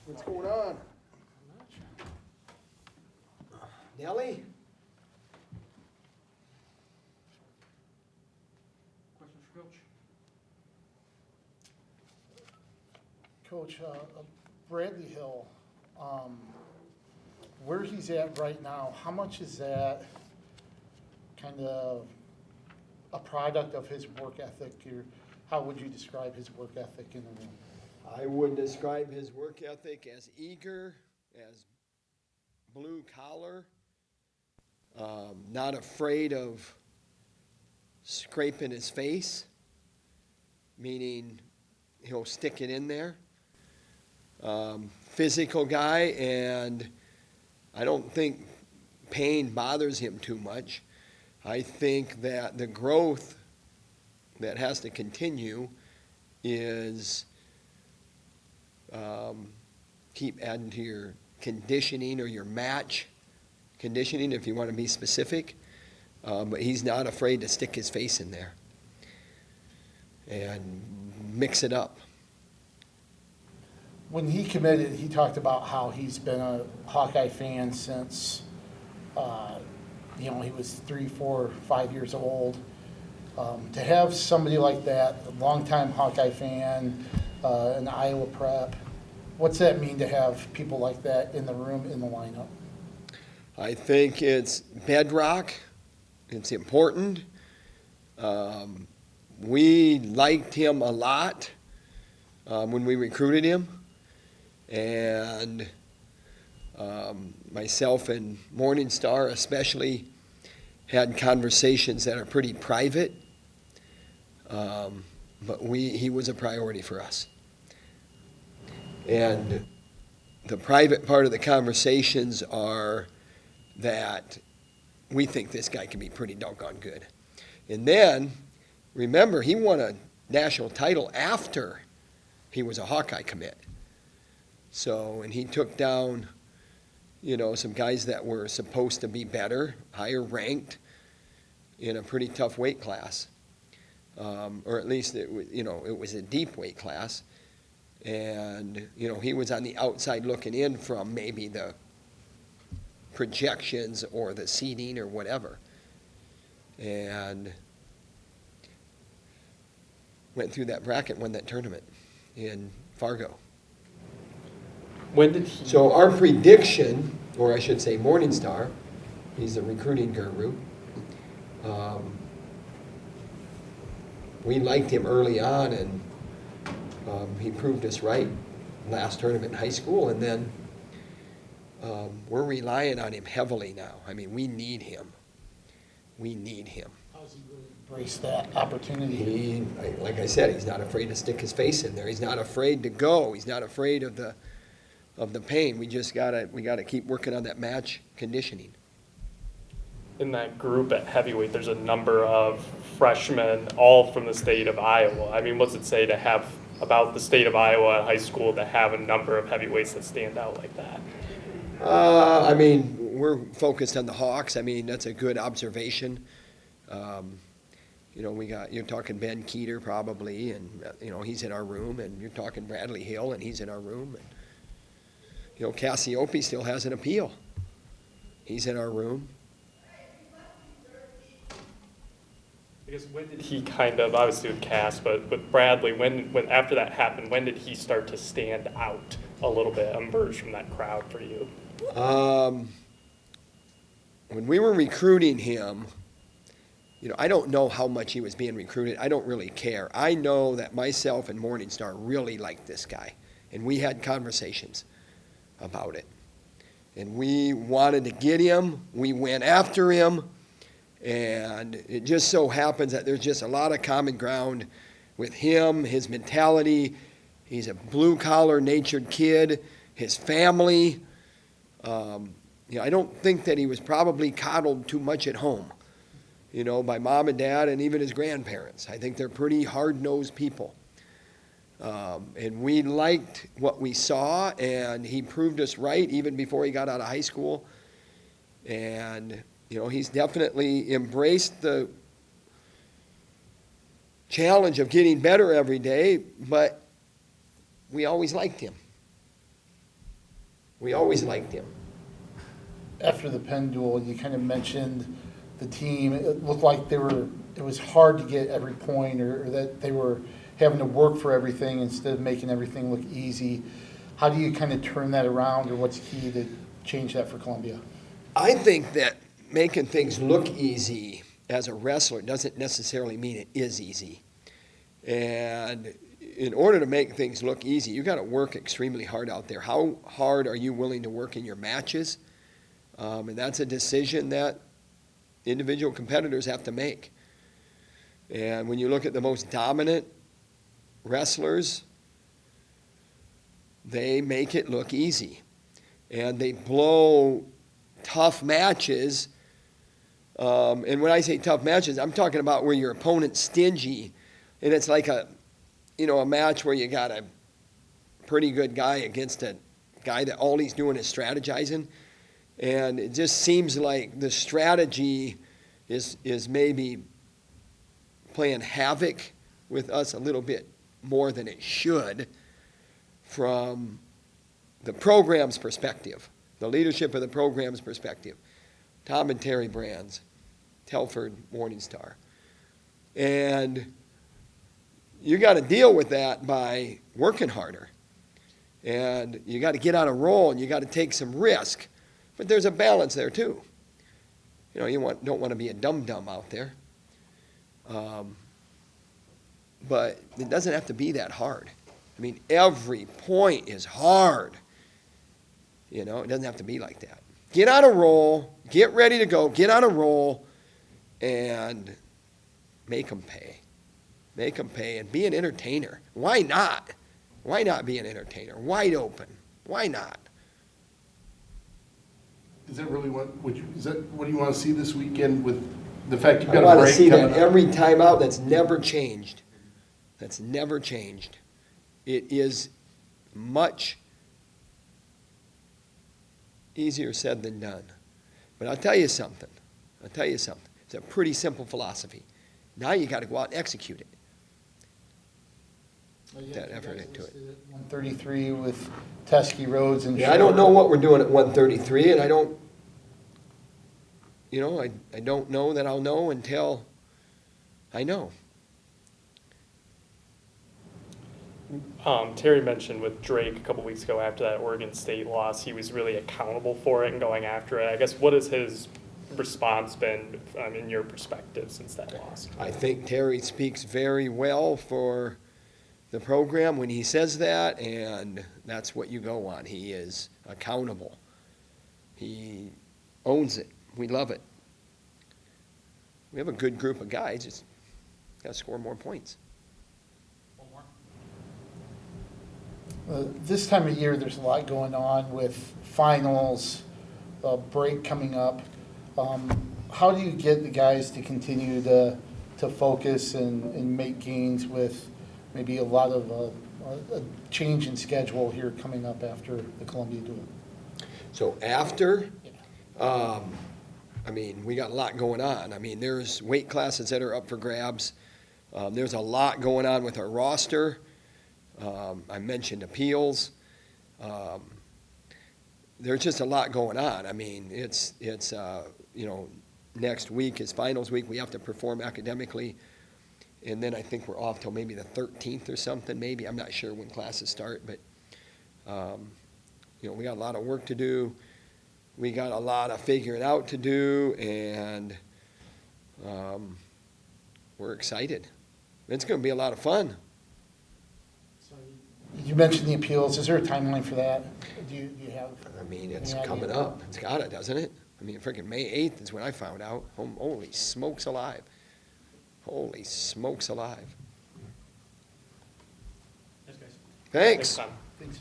What's going on? Nellie? Questions for Coach? Coach, Bradley Hill, where he's at right now, how much is that kind of a product of his work ethic? Or how would you describe his work ethic in the room? I would describe his work ethic as eager, as blue collar, not afraid of scraping his face, meaning he'll stick it in there. Physical guy, and I don't think pain bothers him too much. I think that the growth that has to continue is keep adding to your conditioning or your match conditioning, if you want to be specific. But he's not afraid to stick his face in there and mix it up. When he committed, he talked about how he's been a Hawkeye fan since, he was 3, 4, 5 years old. To have somebody like that, a longtime Hawkeye fan, an Iowa prep, what's that mean to have people like that in the room, in the lineup? I think it's bedrock. It's important. We liked him a lot when we recruited him. And myself and Morningstar especially had conversations that are pretty private. But he was a priority for us. And the private part of the conversations are that we think this guy can be pretty doggone good. And then, remember, he won a national title after he was a Hawkeye commit. So, and he took down, some guys that were supposed to be better, higher ranked, in a pretty tough weight class. Or at least, it was a deep weight class. And, he was on the outside looking in from maybe the projections or the seeding or whatever. And went through that bracket, won that tournament in Fargo. When did he? So our prediction, or I should say Morningstar, he's the recruiting guru. We liked him early on, and he proved us right last tournament in high school. And then we're relying on him heavily now. I mean, we need him. We need him. How's he really embrace that opportunity? Like I said, he's not afraid to stick his face in there. He's not afraid to go. He's not afraid of the pain. We just gotta keep working on that match conditioning. In that group at heavyweight, there's a number of freshmen, all from the state of Iowa. I mean, what's it say to have about the state of Iowa at high school to have a number of heavyweights that stand out like that? We're focused on the Hawks. I mean, that's a good observation. You're talking Ben Keeter probably, and he's in our room, and you're talking Bradley Hill, and he's in our room, and Cassiope still has an appeal. He's in our room. I guess when did he kind of, obviously with Cass, but with Bradley, when after that happened, when did he start to stand out a little bit, emerge from that crowd for you? When we were recruiting him, I don't know how much he was being recruited. I don't really care. I know that myself and Morningstar really liked this guy, and we had conversations about it. And we wanted to get him. We went after him. And it just so happens that there's just a lot of common ground with him, his mentality. He's a blue-collar natured kid, his family. I don't think that he was probably coddled too much at home, by mom and dad and even his grandparents. I think they're pretty hard-nosed people. And we liked what we saw, and he proved us right even before he got out of high school. And he's definitely embraced the challenge of getting better every day, but we always liked him. We always liked him. After the Penn duel, you kind of mentioned the team. It looked like it was hard to get every point, or that they were having to work for everything instead of making everything look easy. How do you kind of turn that around, or what's key to change that for Columbia? I think that making things look easy as a wrestler doesn't necessarily mean it is easy. And in order to make things look easy, you got to work extremely hard out there. How hard are you willing to work in your matches? And that's a decision that individual competitors have to make. And when you look at the most dominant wrestlers, they make it look easy. And they blow tough matches. And when I say tough matches, I'm talking about where your opponent's stingy. And it's like a match where you got a pretty good guy against a guy that all he's doing is strategizing. And it just seems like the strategy is maybe playing havoc with us a little bit more than it should from the program's perspective, the leadership of the program's perspective. Tom and Terry Brands, Telford, Morningstar. And you got to deal with that by working harder. And you got to get on a roll, and you got to take some risk. But there's a balance there, too. You don't want to be a dum-dum out there. But it doesn't have to be that hard. I mean, every point is hard. It doesn't have to be like that. Get on a roll, get ready to go, get on a roll, and make them pay. Make them pay and be an entertainer. Why not? Why not be an entertainer? Wide open. Why not? Is that really what you want to see this weekend with the fact you've I got want a to break see coming that up? every time out. That's never changed. That's never changed. It is much easier said than done. But I'll tell you something. It's a pretty simple philosophy. Now you got to go out and execute it. That effort into it. 133 with Teskey, Rhodes, and Yeah, I don't know what we're doing at 133, and I don't know that I'll know until I know. Terry mentioned with Drake a couple weeks ago after that Oregon State loss, he was really accountable for it and going after it. I guess what has his response been in your perspective since that loss? I think Terry speaks very well for the program when he says that, and that's what you go on. He is accountable. He owns it. We love it. We have a good group of guys. Just got to score more points. This time of year, there's a lot going on with finals, break coming up. How do you get the guys to continue to focus and make gains with maybe a lot of a change in schedule here coming up after the Columbia duel? So after, we got a lot going on. There's weight classes that are up for grabs. There's a lot going on with our roster. I mentioned appeals. There's just a lot going on. It's next week is finals week. We have to perform academically. And then I think we're off till maybe the 13th or something, maybe. I'm not sure when classes start, but, we got a lot of work to do. We got a lot of figuring out to do, and we're excited. It's going to be a lot of fun. You mentioned the appeals. Is there a timeline for that? Do you have? It's any coming idea? up. It's got it, doesn't it? Freaking May 8th is when I found out. Holy smokes alive. Holy smokes alive. Thanks, guys. Thanks. Tom. Thanks.